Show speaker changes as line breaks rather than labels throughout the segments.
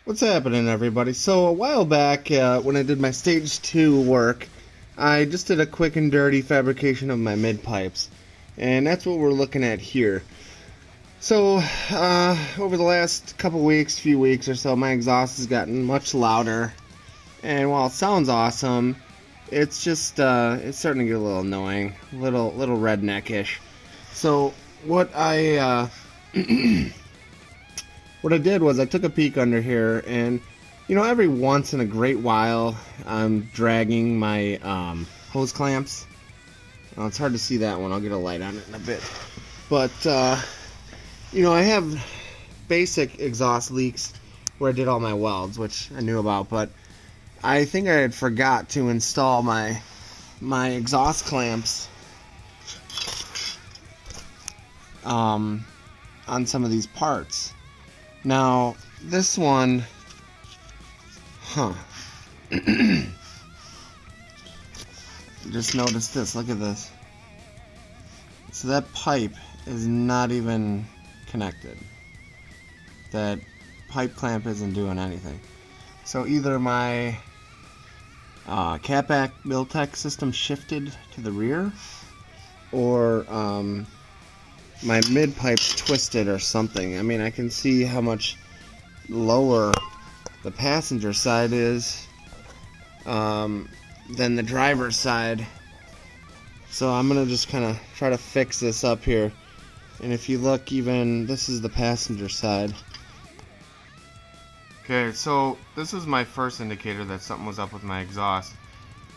What's happening, everybody? So a while back, when I did my stage 2 work, I just did a quick and dirty fabrication of my mid pipes, and that's what we're looking at here. So over the last few weeks or so, my exhaust has gotten much louder, and while it sounds awesome, it's just it's starting to get a little annoying, little redneckish. So what I what I did was I took a peek under here, and every once in a great while I'm dragging my hose clamps. It's hard to see that one. I'll get a light on it in a bit. But I have basic exhaust leaks where I did all my welds, which I knew about, but I think I had forgot to install my exhaust clamps on some of these parts. Now, this one, just notice this, look at this. So that pipe is not even connected. That pipe clamp isn't doing anything. So either my catback Miltech system shifted to the rear, or my mid pipe's twisted or something. I mean, I can see how much lower the passenger side is than the driver's side. So I'm gonna just kind of try to fix this up here. And if you look, even this is the passenger side. Okay, so this is my first indicator that something was up with my exhaust.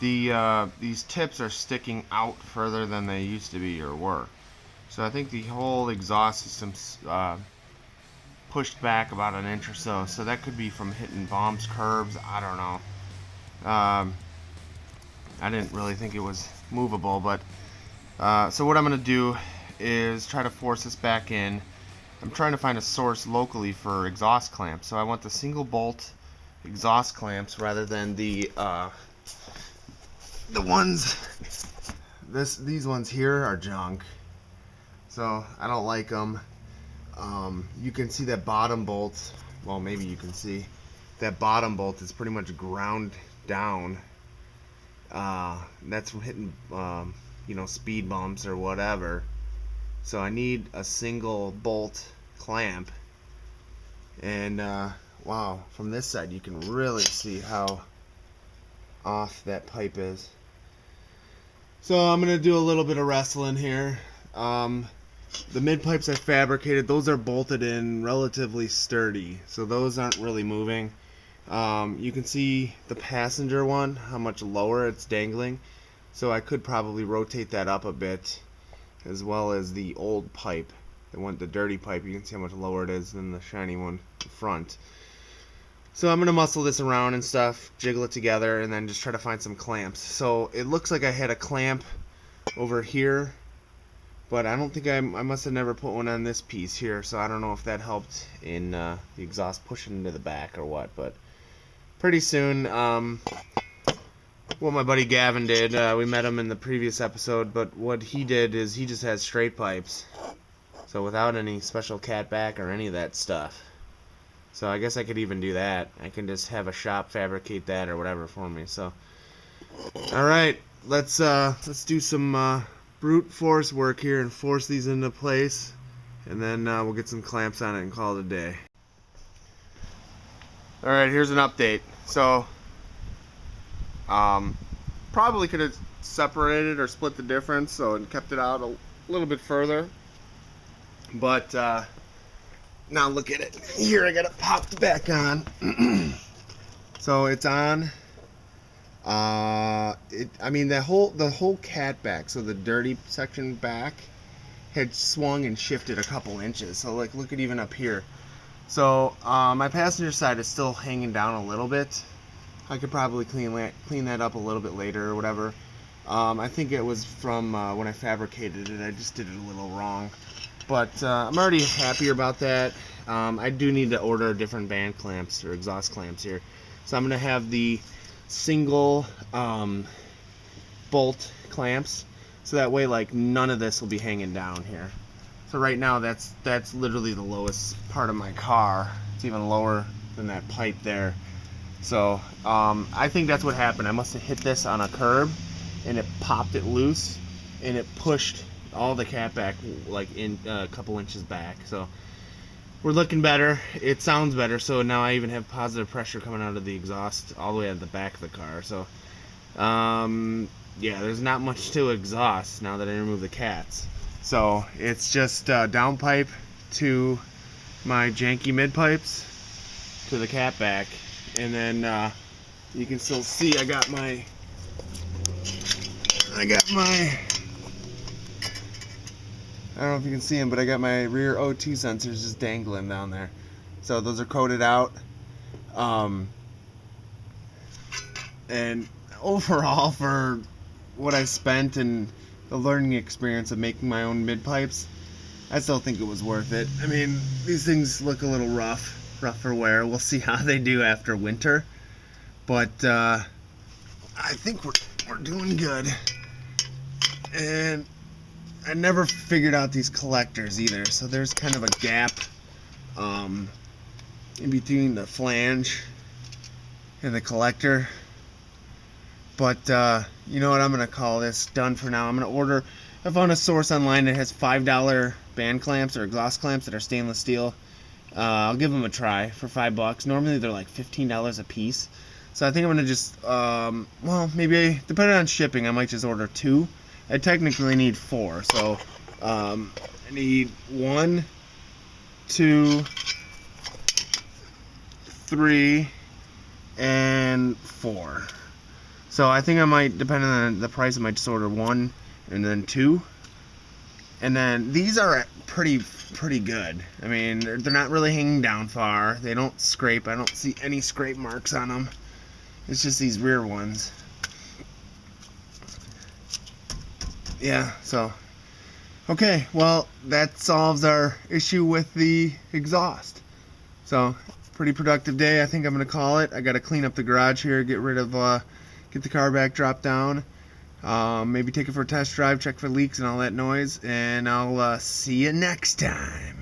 These tips are sticking out further than they used to be or were. So I think the whole exhaust system's pushed back about an inch or so. So that could be from hitting bumps, curbs, I don't know. I didn't really think it was movable, but so what I'm going to do is try to force this back in. I'm trying to find a source locally for exhaust clamps. So I want the single bolt exhaust clamps rather than the ones, these ones here are junk. So I don't like them. You can see that bottom bolt. Well, maybe you can see that bottom bolt is pretty much ground down. That's from hitting, speed bumps or whatever. So I need a single bolt clamp. And wow, from this side you can really see how off that pipe is. So I'm gonna do a little bit of wrestling here. The mid pipes I fabricated, those are bolted in relatively sturdy, so those aren't really moving. You can see the passenger one, how much lower it's dangling, so I could probably rotate that up a bit, as well as the old pipe, the dirty pipe. You can see how much lower it is than the shiny one in front. So I'm gonna muscle this around and stuff, jiggle it together, and then just try to find some clamps. So it looks like I had a clamp over here, but I don't think I must have never put one on this piece here, so I don't know if that helped in the exhaust pushing into the back or what. But pretty soon, what my buddy Gavin did, we met him in the previous episode, but what he did is he just has straight pipes, so without any special catback or any of that stuff. So I guess I could even do that. I can just have a shop fabricate that or whatever for me. So, all right, let's do some brute force work here and force these into place, and then we'll get some clamps on it and call it a day. Alright, here's an update. So probably could have separated or split the difference so and kept it out a little bit further, but now look at it here. I got it popped back on. So it's on. I mean, the whole catback, so the dirty section back, had swung and shifted a couple inches. So like, look at even up here. So my passenger side is still hanging down a little bit. I could probably clean that up a little bit later or whatever. I think it was from when I fabricated it. I just did it a little wrong, but I'm already happier about that. I do need to order different band clamps or exhaust clamps here. So I'm gonna have the single bolt clamps, so that way like none of this will be hanging down here. So right now that's literally the lowest part of my car. It's even lower than that pipe there. So I think that's what happened. I must have hit this on a curb and it popped it loose and it pushed all the cat back like in a couple inches back. So we're looking better. It sounds better. So now I even have positive pressure coming out of the exhaust all the way at the back of the car. So yeah, there's not much to exhaust now that I remove the cats. So it's just downpipe to my janky mid pipes to the cat back, and then you can still see I got my I don't know if you can see them, but I got my rear O2 sensors just dangling down there. So those are coated out. And overall, for what I spent and the learning experience of making my own mid pipes, I still think it was worth it. I mean, these things look a little rough for wear. We'll see how they do after winter, but I think we're doing good. And I never figured out these collectors either, so there's kind of a gap in between the flange and the collector. But you know what, I'm gonna call this done for now. I'm gonna order, I found a source online that has $5 band clamps or exhaust clamps that are stainless steel. I'll give them a try for $5. Normally they're like $15 a piece. So I think I'm gonna just well, maybe depending on shipping I might just order 2. I technically need 4, so I need 1, 2, 3, and 4. So I think I might, depending on the price, I might just order 1 and then 2. And then these are pretty good. I mean, they're not really hanging down far. They don't scrape. I don't see any scrape marks on them. It's just these rear ones. Yeah, so okay, well, that solves our issue with the exhaust. So pretty productive day, I think I'm gonna call it. I gotta clean up the garage here, get rid of get the car back dropped down, maybe take it for a test drive, check for leaks and all that noise, and I'll see you next time.